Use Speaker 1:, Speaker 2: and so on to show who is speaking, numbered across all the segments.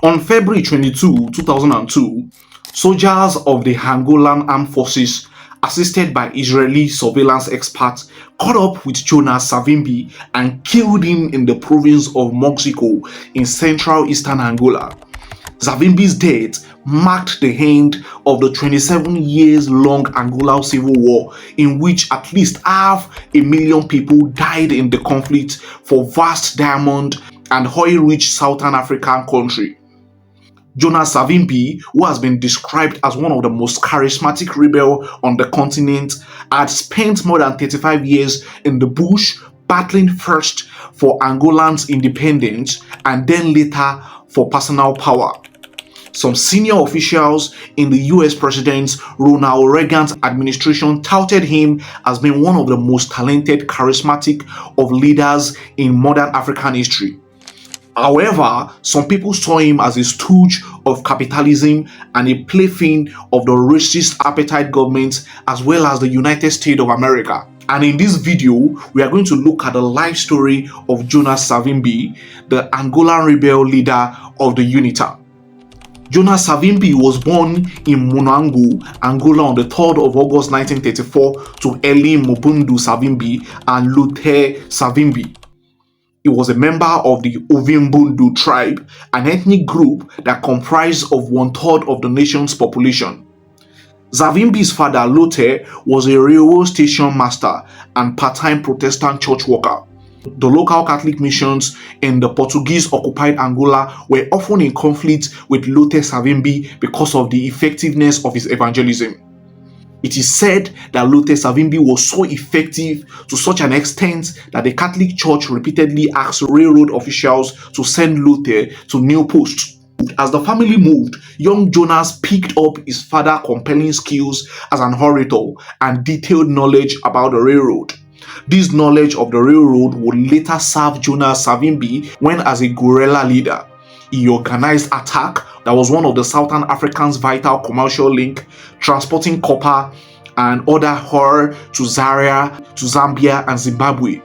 Speaker 1: On February 22, 2002, soldiers of the Angolan Armed Forces, assisted by Israeli surveillance experts, caught up with Jonas Savimbi and killed him in the province of Moxico in central eastern Angola. Savimbi's death marked the end of the 27 years long Angola civil war, in which at least 500,000 people died in the conflict for vast diamond and oil-rich southern African country. Jonas Savimbi, who has been described as one of the most charismatic rebels on the continent, had spent more than 35 years in the bush battling first for Angolan's independence and then later for personal power. Some senior officials in the US President Ronald Reagan's administration touted him as being one of the most talented, charismatic of leaders in modern African history. However, some people saw him as a stooge of capitalism and a plaything of the racist appetite government as well as the United States of America. And in this video, we are going to look at the life story of Jonas Savimbi, the Angolan rebel leader of the UNITA. Jonas Savimbi was born in Monango, Angola on the 3rd of August 1934 to Eli Mobundu Savimbi and Luther Savimbi. He was a member of the Ovimbundu tribe, an ethnic group that comprised of 1/3 of the nation's population. Savimbi's father, Luther, was a railway station master and part-time Protestant church worker. The local Catholic missions in the Portuguese-occupied Angola were often in conflict with Luther Savimbi because of the effectiveness of his evangelism. It is said that Luther Savimbi was so effective to such an extent that the Catholic Church repeatedly asked railroad officials to send Luther to new posts. As the family moved, young Jonas picked up his father's compelling skills as an orator and detailed knowledge about the railroad. This knowledge of the railroad would later serve Jonas Savimbi when, as a guerrilla leader, he organized attack that was one of the Southern Africa's vital commercial link, transporting copper and other ore to Zaire, to Zambia and Zimbabwe.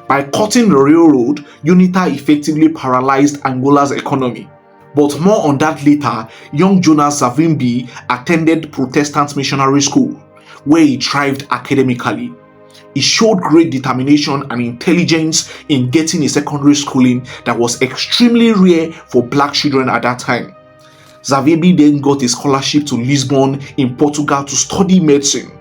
Speaker 1: By cutting the railroad, UNITA effectively paralyzed Angola's economy. But more on that later. Young Jonas Savimbi attended Protestant missionary school, where he thrived academically. He showed great determination and intelligence in getting a secondary schooling that was extremely rare for black children at that time. Savimbi then got a scholarship to Lisbon in Portugal to study medicine.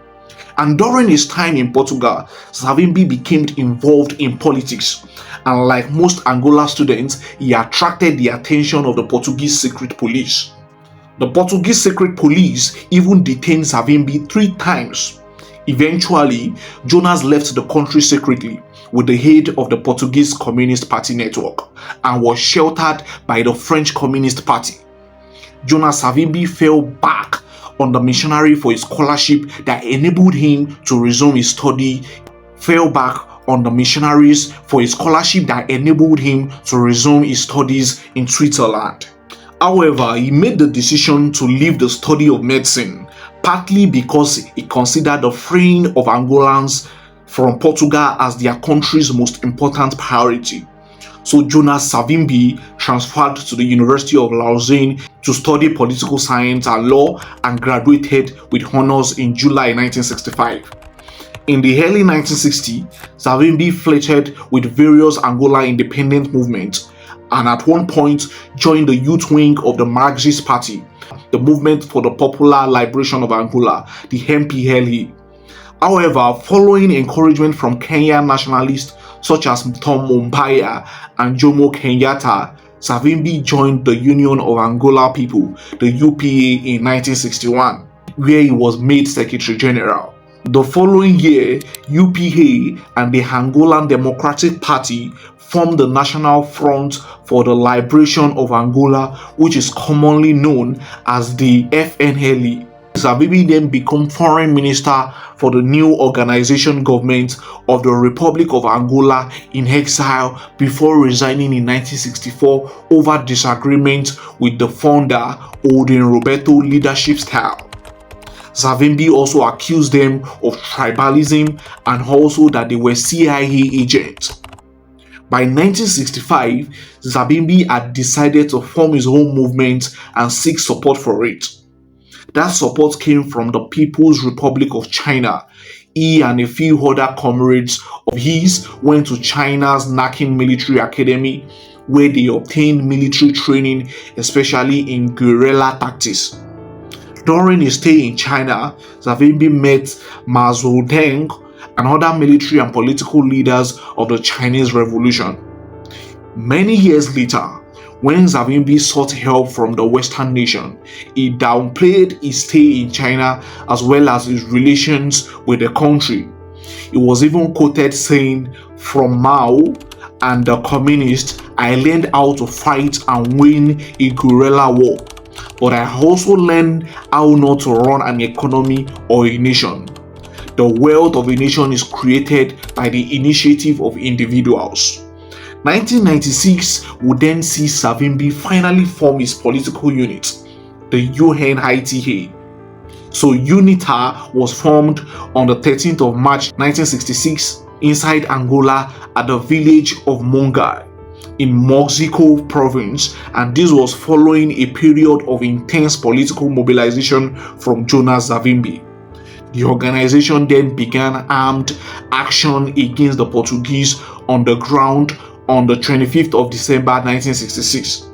Speaker 1: And during his time in Portugal, Savimbi became involved in politics. And like most Angola students, he attracted the attention of the Portuguese secret police. The Portuguese secret police even detained Savimbi 3 times. Eventually, Jonas left the country secretly with the aid of the Portuguese Communist Party network and was sheltered by the French Communist Party. Jonas Savimbi fell back on the missionary for his scholarship that enabled him to resume his study. Fell back on the missionaries for his scholarship that enabled him to resume his studies in Switzerland. However, he made the decision to leave the study of medicine, partly because he considered the freeing of Angolans from Portugal as their country's most important priority. So Jonas Savimbi transferred to the University of Lausanne to study political science and law and graduated with honors in July 1965. In the early 1960s, Savimbi flirted with various Angola independent movements and at one point joined the youth wing of the Marxist Party, the Movement for the Popular Liberation of Angola, the MPLA. However, following encouragement from Kenyan nationalists such as Tom Mboya and Jomo Kenyatta, Savimbi joined the Union of Angola People, the UPA, in 1961, where he was made Secretary General. The following year, UPA and the Angolan Democratic Party formed the National Front for the Liberation of Angola, which is commonly known as the FNLA. Savimbi then became foreign minister for the new organization government of the Republic of Angola in exile before resigning in 1964 over disagreement with the founder holding Roberto leadership style. Savimbi also accused them of tribalism and also that they were CIA agents. By 1965, Savimbi had decided to form his own movement and seek support for it. That support came from the People's Republic of China. He and a few other comrades of his went to China's Nanking Military Academy, where they obtained military training, especially in guerrilla tactics. During his stay in China, Savimbi met Ma Zedong and other military and political leaders of the Chinese Revolution. Many years later, when Savimbi sought help from the Western nation, he downplayed his stay in China as well as his relations with the country. He was even quoted saying, "From Mao and the communists, I learned how to fight and win a guerrilla war. But I also learned how not to run an economy or a nation. The wealth of a nation is created by the initiative of individuals." 1996 would then see Savimbi finally form his political unit, the UNITA. So UNITA was formed on the 13th of March 1966 inside Angola at the village of Mongai in Moxico province, and this was following a period of intense political mobilization from Jonas Savimbi. The organization then began armed action against the Portuguese on the ground on the 25th of December 1966.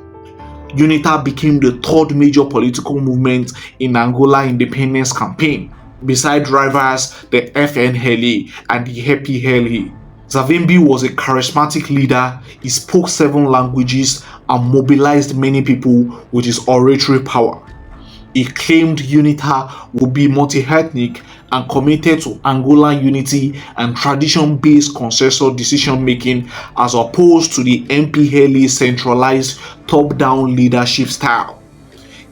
Speaker 1: UNITA became the third major political movement in Angola independence campaign, beside rivals the FNLA and the EPLA. Savimbi was a charismatic leader. He spoke 7 languages and mobilized many people with his oratory power. He claimed UNITA would be multi-ethnic and committed to Angolan unity and tradition-based consensus decision-making as opposed to the MPLA centralized top-down leadership style.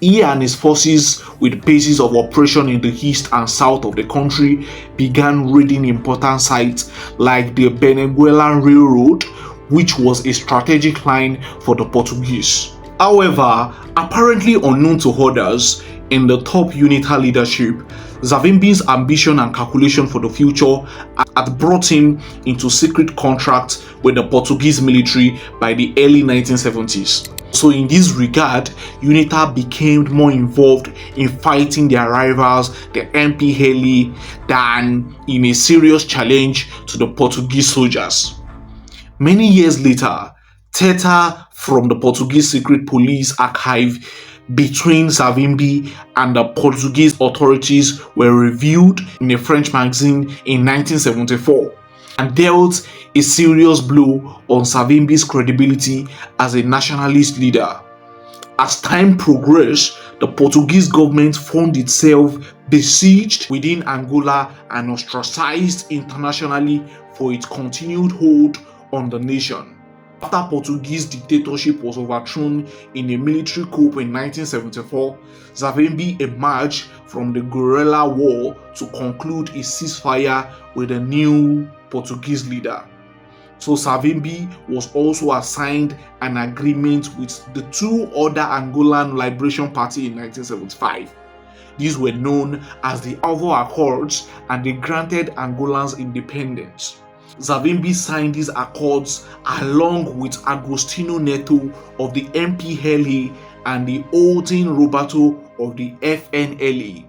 Speaker 1: He and his forces, with bases of operation in the east and south of the country, began raiding important sites like the Venezuelan Railroad, which was a strategic line for the Portuguese. However, apparently unknown to others in the top UNITA leadership, Savimbi's ambition and calculation for the future had brought him into secret contracts with the Portuguese military by the early 1970s. So in this regard, UNITA became more involved in fighting their rivals, the MPLA, than in a serious challenge to the Portuguese soldiers. Many years later, data from the Portuguese secret police archive between Savimbi and the Portuguese authorities were reviewed in a French magazine in 1974 and dealt a serious blow on Savimbi's credibility as a nationalist leader. As time progressed, the Portuguese government found itself besieged within Angola and ostracized internationally for its continued hold on the nation. After Portuguese dictatorship was overthrown in a military coup in 1974, Savimbi emerged from the guerrilla war to conclude a ceasefire with a new Portuguese leader. So Savimbi was also assigned an agreement with the 2 other Angolan Liberation Party in 1975. These were known as the Alvo Accords, and they granted Angolans independence. Savimbi signed these accords along with Agostinho Neto of the MPLA and the Oltin Roberto of the FNLA.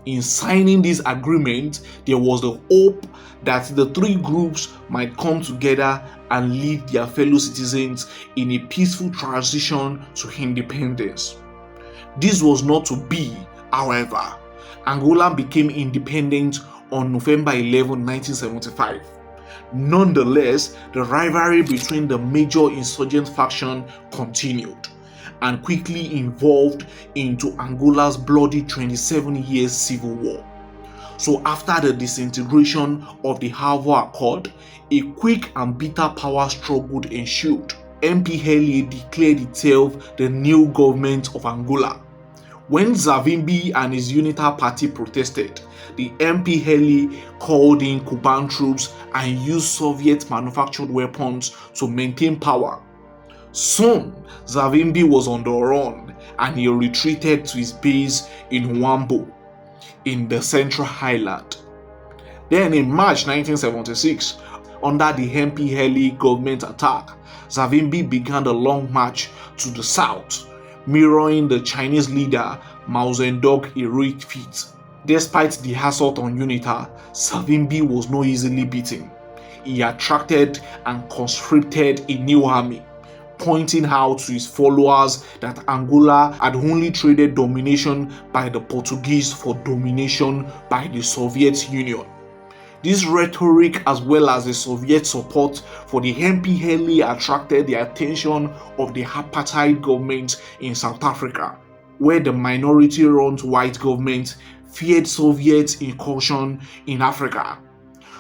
Speaker 1: In signing this agreement, there was the hope that the 3 groups might come together and lead their fellow citizens in a peaceful transition to independence. This was not to be, however. Angola became independent on November 11, 1975. Nonetheless, the rivalry between the major insurgent faction continued and quickly evolved into Angola's bloody 27-year civil war. So after the disintegration of the Alvo Accord, a quick and bitter power struggle ensued. MPLA declared itself the new government of Angola. When Savimbi and his UNITA party protested, the MPLA called in Cuban troops and used Soviet-manufactured weapons to maintain power. Soon, Savimbi was on the run and he retreated to his base in Huambo, in the Central Highland. Then in March 1976, under the MPLA government attack, Savimbi began the long march to the south, mirroring the Chinese leader Mao Zedong's heroic feat. Despite the assault on UNITA, Savimbi was not easily beaten. He attracted and conscripted a new army, pointing out to his followers that Angola had only traded domination by the Portuguese for domination by the Soviet Union. This rhetoric, as well as the Soviet support for the MPLA, attracted the attention of the apartheid government in South Africa, where the minority-run white government feared Soviet incursion in Africa.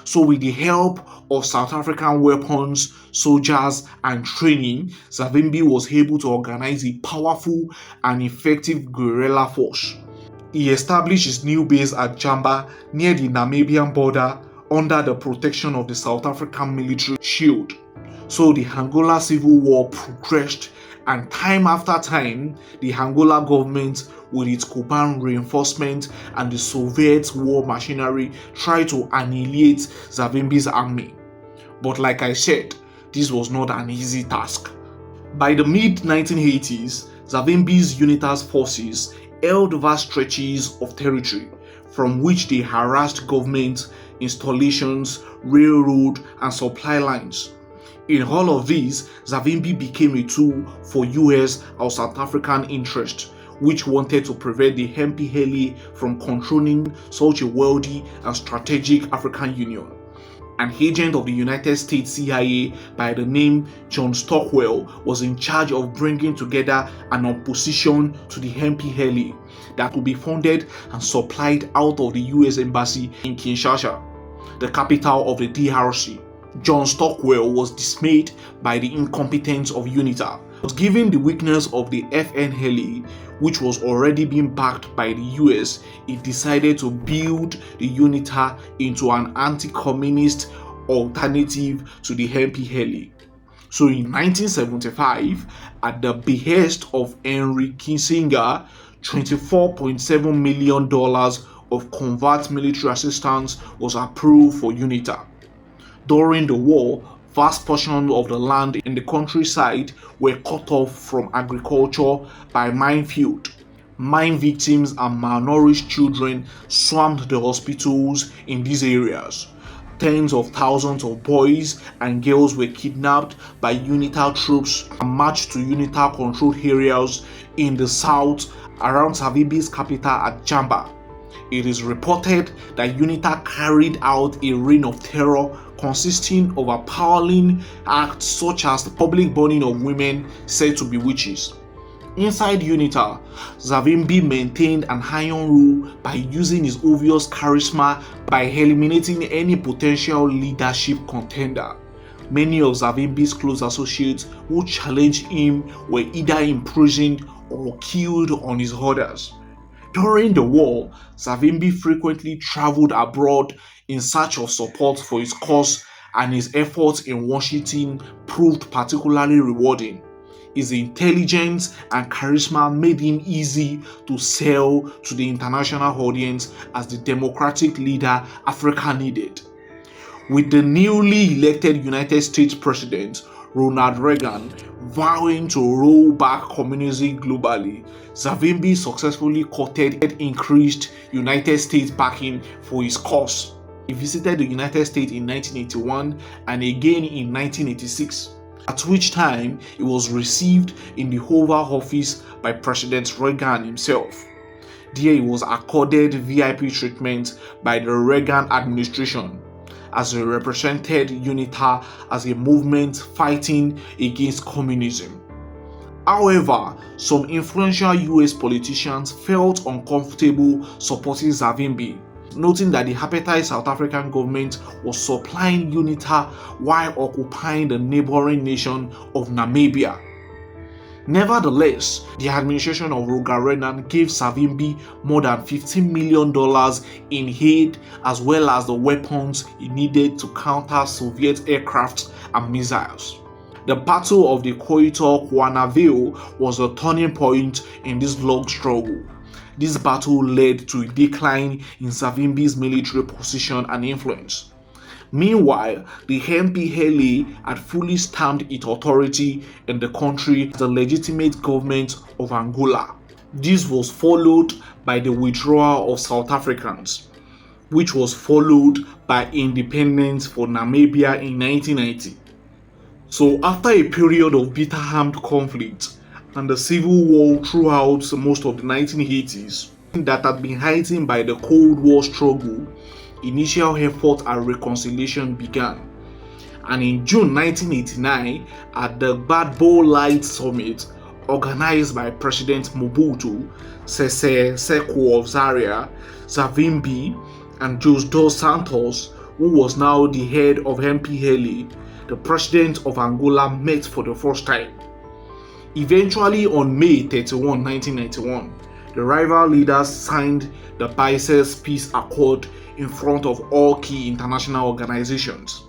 Speaker 1: So with the help of South African weapons, soldiers, and training, Savimbi was able to organize a powerful and effective guerrilla force. He established his new base at Jamba near the Namibian border under the protection of the South African military shield. So the Angola Civil War progressed, and time after time, the Angola government, with its Cuban reinforcement and the Soviet war machinery, tried to annihilate Savimbi's army. But like I said, this was not an easy task. By the mid-1980s, Savimbi's UNITA's forces held vast stretches of territory from which they harassed government installations, railroad, and supply lines. In all of these, Savimbi became a tool for US or South African interests, which wanted to prevent the MPLA from controlling such a wealthy and strategic African Union. An agent of the United States CIA by the name John Stockwell was in charge of bringing together an opposition to the MPLA that would be funded and supplied out of the US Embassy in Kinshasa, the capital of the DRC. John Stockwell was dismayed by the incompetence of UNITA, but given the weakness of the FNLA, which was already being backed by the US, he decided to build the UNITA into an anti-communist alternative to the MPLA. So in 1975, at the behest of Henry Kissinger, $24.7 million of covert military assistance was approved for UNITA. During the war, vast portions of the land in the countryside were cut off from agriculture by minefield. Mine victims and malnourished children swarmed the hospitals in these areas. Tens of thousands of boys and girls were kidnapped by UNITA troops and marched to UNITA-controlled areas in the south around Savimbi's capital at Jamba. It is reported that UNITA carried out a reign of terror consisting of appalling acts such as the public burning of women said to be witches. Inside UNITA, Savimbi maintained an iron rule by using his obvious charisma by eliminating any potential leadership contender. Many of Savimbi's close associates who challenged him were either imprisoned or killed on his orders. During the war, Savimbi frequently traveled abroad in search of support for his cause, and his efforts in Washington proved particularly rewarding. His intelligence and charisma made him easy to sell to the international audience as the democratic leader Africa needed. With the newly elected United States President Ronald Reagan vowing to roll back communism globally, Savimbi successfully courted increased United States backing for his cause. He visited the United States in 1981 and again in 1986, at which time he was received in the Oval Office by President Reagan himself. There he was accorded VIP treatment by the Reagan administration, as he represented UNITA as a movement fighting against communism. However, some influential US politicians felt uncomfortable supporting Savimbi, noting that the apartheid South African government was supplying UNITA while occupying the neighboring nation of Namibia. Nevertheless, the administration of Reagan gave Savimbi more than $15 million in aid, as well as the weapons he needed to counter Soviet aircraft and missiles. The Battle of the Cuito Cuanavale was a turning point in this long struggle. This battle led to a decline in Savimbi's military position and influence. Meanwhile, the MPLA had fully stamped its authority in the country as the legitimate government of Angola. This was followed by the withdrawal of South Africans, which was followed by independence for Namibia in 1990. So, after a period of bitter armed conflict and the civil war throughout most of the 1980s that had been heightened by the Cold War struggle, initial efforts at reconciliation began. And in June 1989, at the Gbagbo Light Summit, organized by President Mobutu Sese Seko of Zaire, Savimbi, and Jose dos Santos, who was now the head of MPLA, the president of Angola met for the first time. Eventually, on May 31, 1991, the rival leaders signed the Biceps Peace Accord in front of all key international organizations.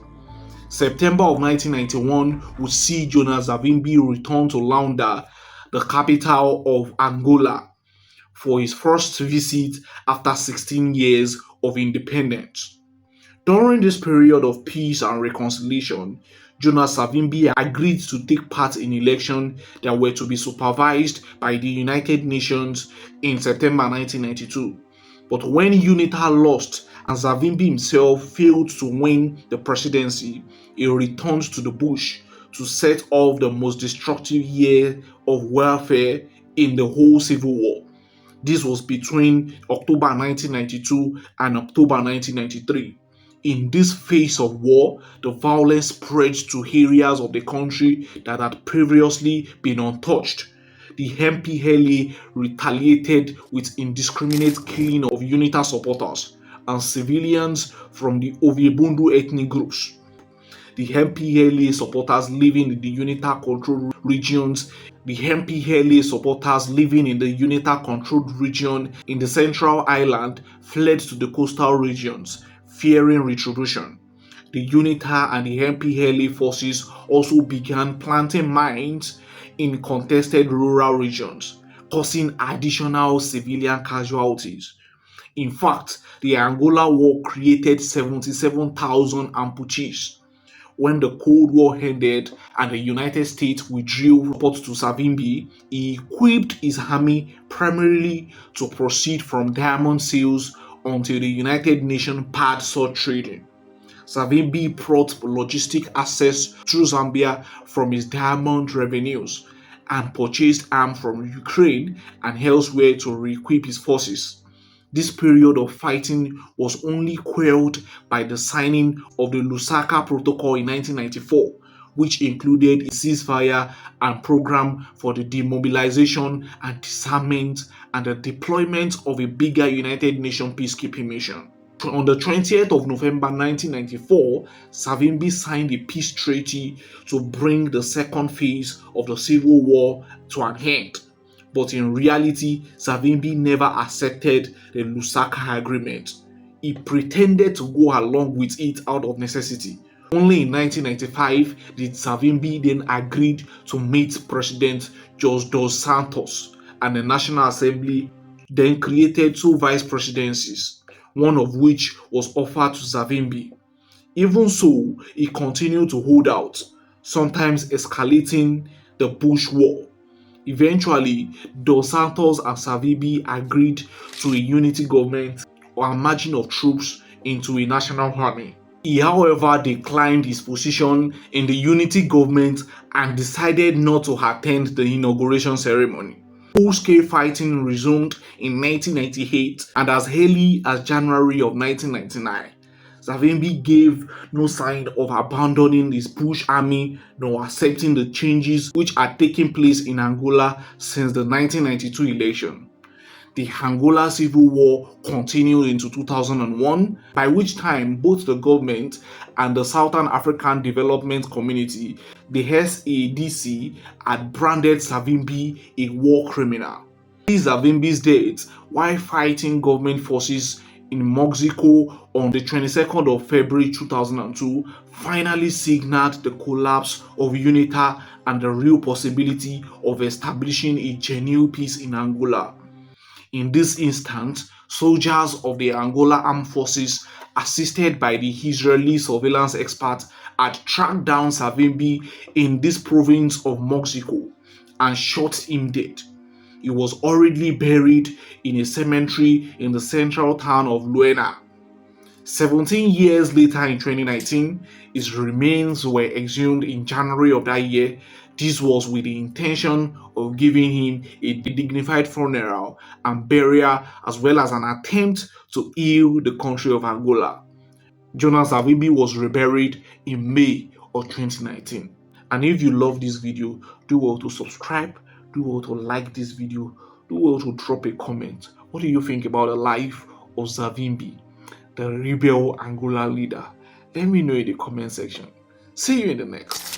Speaker 1: September of 1991 would see Jonas Savimbi return to Luanda, the capital of Angola, for his first visit after 16 years of independence. During this period of peace and reconciliation, Jonas Savimbi agreed to take part in elections that were to be supervised by the United Nations in September 1992. But when UNITA lost and Savimbi himself failed to win the presidency, he returned to the bush to set off the most destructive year of warfare in the whole civil war. This was between October 1992 and October 1993. In this phase of war, the violence spread to areas of the country that had previously been untouched. The MPLA retaliated with indiscriminate killing of UNITA supporters and civilians from the Ovimbundu ethnic groups. The MPLA supporters living in the UNITA-controlled regions The MPLA supporters living in the UNITA-controlled region in the Central Island fled to the coastal regions, fearing retribution. The UNITA and the MPLA forces also began planting mines in contested rural regions, causing additional civilian casualties. In fact, the Angola War created 77,000 amputees. When the Cold War ended and the United States withdrew support to Savimbi, he equipped his army primarily to proceed from diamond sales until the United Nations barred such trading. Savimbi brought logistic access through Zambia from his diamond revenues and purchased arms from Ukraine and elsewhere to re-equip his forces. This period of fighting was only quelled by the signing of the Lusaka Protocol in 1994, which included a ceasefire and program for the demobilization and disarmament and the deployment of a bigger United Nations peacekeeping mission. On the 20th of November 1994, Savimbi signed a peace treaty to bring the second phase of the civil war to an end. But in reality, Savimbi never accepted the Lusaka agreement. He pretended to go along with it out of necessity. Only in 1995 did Savimbi then agree to meet President Jose dos Santos, and the National Assembly then created two vice presidencies, one of which was offered to Savimbi. Even so, he continued to hold out, sometimes escalating the Bush War. Eventually, Dos Santos and Savimbi agreed to a unity government or a margin of troops into a national army. He, however, declined his position in the unity government and decided not to attend the inauguration ceremony. Full-scale fighting resumed in 1998 and as early as January of 1999. Savimbi gave no sign of abandoning his Bush army nor accepting the changes which had taken place in Angola since the 1992 election. The Angola Civil War continued into 2001, by which time both the government and the Southern African Development Community, the SADC, had branded Savimbi a war criminal. Savimbi's death, while fighting government forces in Mexico on the 22nd of February 2002, finally signaled the collapse of UNITA and the real possibility of establishing a genuine peace in Angola. In this instance, soldiers of the Angola Armed Forces, assisted by the Israeli surveillance experts, had tracked down Savimbi in this province of Mexico and shot him dead. He was hurriedly buried in a cemetery in the central town of Luena. 17 years later, in 2019, his remains were exhumed in January of that year. This was with the intention of giving him a dignified funeral and burial, as well as an attempt to heal the country of Angola. Jonas Savimbi was reburied in May of 2019. And if you love this video, do well to subscribe, do well to like this video, do well to drop a comment. What do you think about the life of Savimbi, the rebel Angola leader? Let me know in the comment section. See you in the next.